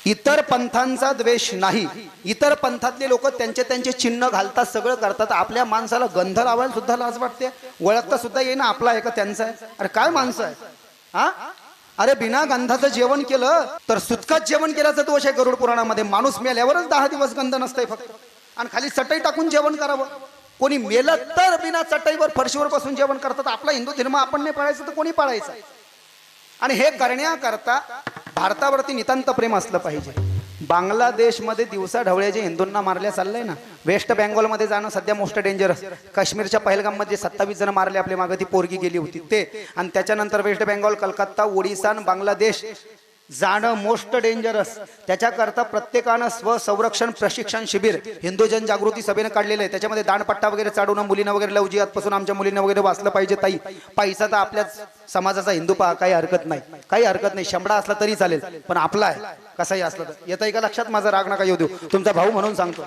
इतर पंथांचा द्वेष नाही, इतर पंथातले लोक त्यांचे त्यांचे चिन्ह घालतात, सगळं करतात, आपल्या माणसाला गंध लावायला सुद्धा लाज वाटते, ओळखता सुद्धा येईना आपला आहे का त्यांचा आहे. अरे काय माणसं आहे हा. अरे बिना गंधाचं जेवण केलं तर सुतकात जेवण केल्याचा दोष आहे गरुड पुराणामध्ये. माणूस मेल्यावरच 10 दिवस गंध नसतंय फक्त, आणि खाली चटई टाकून जेवण करावं. कोणी मेलं तर बिना चटईवर फरशीवर बसून जेवण करतात. आपला हिंदू धर्म आपण नाही पाळायचं तर कोणी पाळायचं. आणि हे करण्याकरता भारतावरती नितांत प्रेम असलं पाहिजे. बांगलादेशमध्ये दिवसा ढवळ्याचे हिंदूंना मारल्या चाललंय ना. वेस्ट बेंगॉलमध्ये जाणं सध्या मोस्ट डेंजरस. काश्मीरच्या पहलगाममध्ये 27 जण मारले आपल्या मागे, ती पोरगी गेली होती ते. आणि त्याच्यानंतर वेस्ट बेंगॉल, कलकत्ता, ओडिसा आणि बांगलादेश जाणं मोस्ट डेंजरस. त्याच्याकरता प्रत्येकानं स्वसंरक्षण प्रशिक्षण शिबिर हिंदू जनजागृती सभेने काढलेलं आहे. त्याच्यामध्ये दाणपट्टा वगैरे चाडून मुलींना वगैरे लवजियातपासून आमच्या मुलींना वगैरे वाचलं पाहिजे. ताई पैसा तर आपल्याच समाजाचा हिंदू पहा, काही हरकत नाही, काही हरकत नाही. शंभडा असला तरी चालेल, पण आपला आहे कसाही असलं तर. येतंय का लक्षात? माझा राग नका येऊ देऊ, तुमचा भाऊ म्हणून सांगतो.